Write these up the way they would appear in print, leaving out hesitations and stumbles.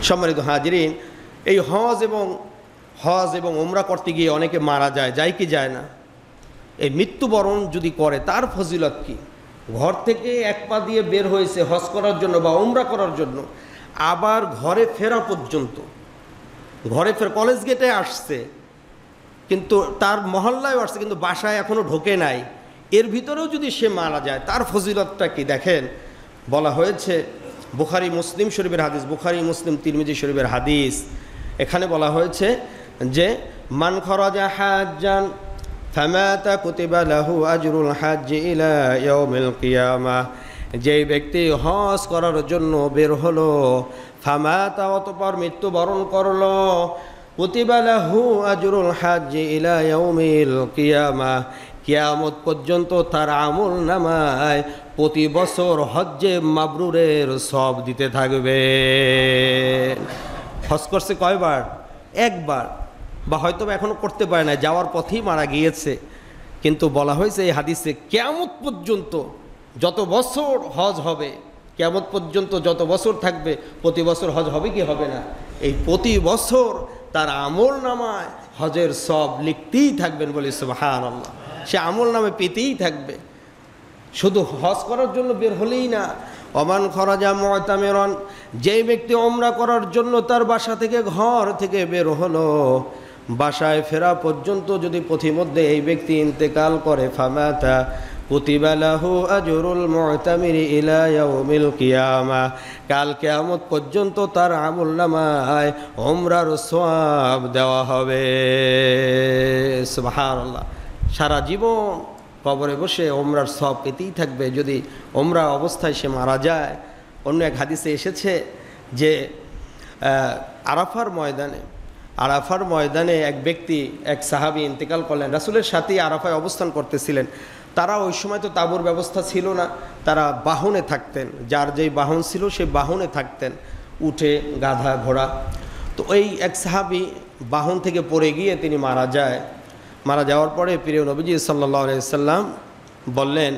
সম্মানিত হাজিরিন, এই হজ এবং উমরা করতে গিয়ে অনেকে মারা যায় কি যায় না? এই মৃত্যুবরণ যদি করে তার ফজিলত কি? ঘর থেকে এক পা দিয়ে বের হয়েছে হজ করার জন্য বা উমরা করার জন্য, আবার ঘরে ফেরা পর্যন্ত, কলেজ গেটে আসছে, কিন্তু তার মহল্লায় আসছে, কিন্তু বাসায় এখনো ঢোকে নাই, এর ভিতরেও যদি সে মারা যায় তার ফজিলতটা কি? দেখেন, বলা হয়েছে বুখারী মুসলিম শরীফের হাদিস, বুখারী মুসলিম তিরমিজি শরীফের হাদিস, এখানে বলা হয়েছে যে মান খরাজা হাজ্জান ফামাতা কুতিবা লাহু আজরুল হাজ্জি ইলা ইয়াউমিল কিয়ামাহ, যেই ব্যক্তি হজ করার জন্য বের হলো, ফামাতা অতঃপর মৃত্যুবরণ করলো, কুতিবা লাহু আজরুল হাজ্জি ইলা ইয়াউমিল কিয়ামাহ, কিয়ামত পর্যন্ত তার আমল নামায় প্রতি বছর হজ্জে মাবরুরের সব দিতে থাকবে। হজ করছে কয়বার? একবার, বা হয়তো এখনো করতে পারে না, যাওয়ার পথেই মারা গিয়েছে, কিন্তু বলা হয়েছে এই হাদিসে কিয়ামত পর্যন্ত যত বছর হজ হবে, কিয়ামত পর্যন্ত যত বছর থাকবে, প্রতি বছর হজ হবে কি হবে না? এই প্রতি বছর তার আমল নামায় হজের সব লিখতেই থাকবেন, বলি সুবহানাল্লাহ। সে আমল নামে পেতেই থাকবে, শুধু হজ করার জন্য বের হলেই না। ওমান খরাজা মুতামিরান, যেই ব্যক্তি উমরা করার জন্য তার বাসা থেকে, ঘর থেকে বের হলো, বাসায় ফেরা পর্যন্ত যদি পথিমধ্যে এই ব্যক্তি ইন্তেকাল করে, ফামাতা কুতিবা লাহু আজরুল মুতামিরি ইলা ইয়াউমিল কিয়ামাহ, কাল কিয়ামত পর্যন্ত তার আমলনামায় উমরার সওয়াব দেওয়া হবে। সুবহানাল্লাহ। সারা জীবন কবরে বসে ওমরার সওয়াব পেতেই থাকবে যদি ওমরা অবস্থায় সে মারা যায়। অন্য এক হাদিসে এসেছে যে আরাফার ময়দানে এক ব্যক্তি, এক সাহাবী ইন্তেকাল করলেন, রাসূলের সাথেই আরাফায় অবস্থান করতেছিলেন। তারা ওই সময় তো তাঁবুর ব্যবস্থা ছিল না, তারা বাহনে থাকতেন, যার যেই বাহন ছিল সেই বাহনে থাকতেন, উঠে, গাধা, ঘোড়া। তো ওই এক সাহাবী বাহন থেকে পড়ে গিয়ে তিনি মারা যায়। মারা যাওয়ার পরে প্রিয় নবীজি সাল্লাল্লাহু আলাইহি সাল্লাম বললেন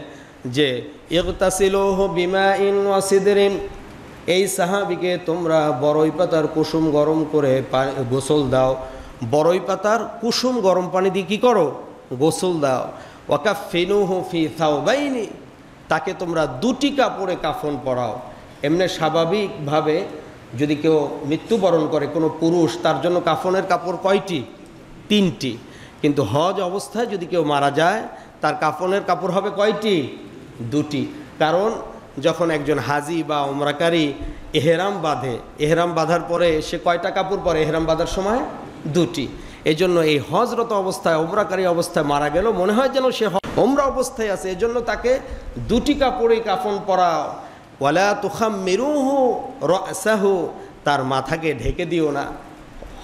যে ইগতাসিলুহু বিমাইন ওয়া সিদরিন, এই সাহাবীকে তোমরা বড়ই পাতার কুসুম গরম করে গোসল দাও, বড়ই পাতার কুসুম গরম পানি দিয়ে কী করো? গোসল দাও। ওয়াকাফিনুহু ফি থাওবাইনি, তাকে তোমরা দুটি কাপড়ে কাফন পরাও। এমনি স্বাভাবিকভাবে যদি কেউ মৃত্যুবরণ করে, কোনো পুরুষ, তার জন্য কাফনের কাপড় কয়টি? 3টি। কিন্তু হজ অবস্থায় যদি কেউ মারা যায় তার কাফনের কাপড় হবে কয়টি? 2টি। কারণ যখন একজন হাজি বা উমরাকারী এহরাম বাঁধে, এহরাম বাঁধার পরে সে কয়টা কাপড় পরে এহরাম বাঁধার সময়? 2টি। এই জন্য এই হজরত অবস্থায়, উমরাকারী অবস্থায় মারা গেল, মনে হয় যেন সে উমরা অবস্থায় আছে, এই জন্য তাকে 2টি কাপড়ে কাফন পরাও। ওয়ালা তুখাম্মিরুহু রাসাহু, তার মাথাকে ঢেকে দিও না।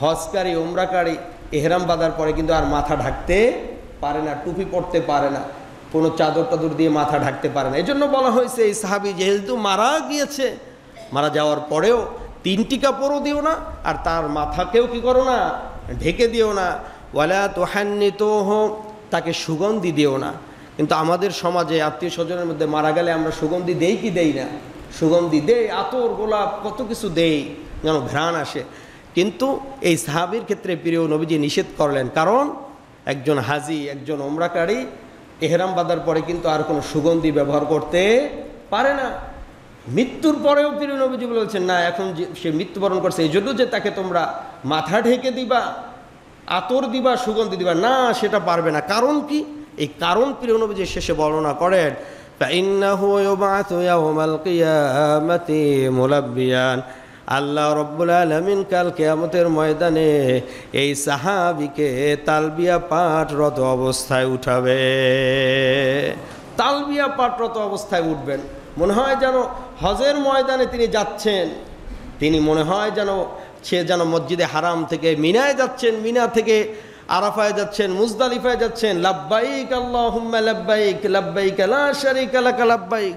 হজকারী, উমরাকারী এহরাম বাঁধার পরে কিন্তু আর মাথা ঢাকতে পারে না, টুপি পরতে পারে না, কোনো চাদর টাদর দিয়ে মাথা ঢাকতে পারে না। এই জন্য বলা হয়েছে এই সাহাবী যেহেতু মারা গিয়েছে, মারা যাওয়ার পরেও 3টি কাপড়ও দিও না, আর তার মাথাকেও কি করো না? ঢেকে দিও না। ওয়ালা তুহান্নিতুহু, তাকে সুগন্ধি দিও না। কিন্তু আমাদের সমাজে আত্মীয় স্বজনের মধ্যে মারা গেলে আমরা সুগন্ধি দেই কি দেই না? সুগন্ধি দেই, আতর, গোলাপ, কত কিছু দেই যেন ঘ্রাণ আসে। কিন্তু এই সাহাবীর ক্ষেত্রে প্রিয় নবীজি নিষেধ করলেন, কারণ একজন হাজি, একজন উমরাকারী এহরাম বাঁধার পরে কিন্তু আর কোনো সুগন্ধি ব্যবহার করতে পারে না। মৃত্যুর পরেও প্রিয় নবীজি বলেছেন না, এখন যে সে মৃত্যুবরণ করছে এই জন্য যে তাকে তোমরা মাথা ঢেকে দিবা, আতর দিবা, সুগন্ধি দিবা, না, সেটা পারবে না। কারণ কি? এই কারণ প্রিয় নবীজি শেষে বর্ণনা করেন, فإنه يبعث يوم القيامة ملبيا, আল্লাহ রব্বুল আলামিন কাল কিয়ামতের ময়দানে এই সাহাবীকে তালবিয়া পাঠরত অবস্থায় উঠাবে। তালবিয়া পাঠরত অবস্থায় উঠবেন, মনে হয় যেন হজের ময়দানে তিনি যাচ্ছেন, তিনি মনে হয় যেন সে যেন মসজিদে হারাম থেকে মিনায় যাচ্ছেন, মিনা থেকে আরাফায় যাচ্ছেন, মুজদালিফায় যাচ্ছেন। লাব্বাইক আল্লাহুম্মা লাব্বাইক, লাব্বাইক লা শারীকা লাক লাব্বাইক,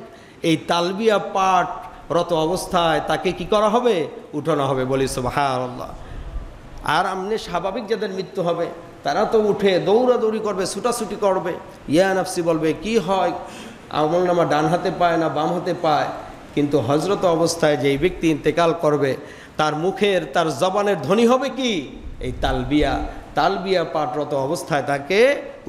এই তালবিয়া পাঠ রত অবস্থায় তাকে কি করা হবে? উঠানো হবে, বলি সুবহানাল্লাহ। আর আমনে স্বাভাবিক যাদের মৃত্যু হবে তারা তো উঠে দৌড়াদৌড়ি করবে, ছুটাছুটি করবে, ইয়া নাফসি বলবে, কি হয় আমলনামা ডান হাতে পায় না বাম হাতে পায়। কিন্তু হজরত অবস্থায় যেই ব্যক্তি ইন্তেকাল করবে তার মুখের তার জবানের ধ্বনি হবে কি? এই তালবিয়া। তালবিয়া পাঠরত অবস্থায় তাকে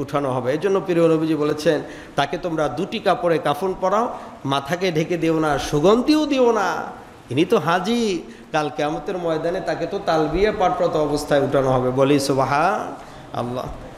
উঠানো হবে। এই জন্য প্রিয় নবীজি বলেছেন, তাকে তোমরা দুটি কাপড়ে কাফন পরাও, মাথাকে ঢেকে দিও না, সুগন্ধিও দিও না। ইনি তো হাজি, কাল কিয়ামতের ময়দানে তাকে তো তালবিয়া পাঠরত অবস্থায় উঠানো হবে। বলি সুবহান আল্লাহ।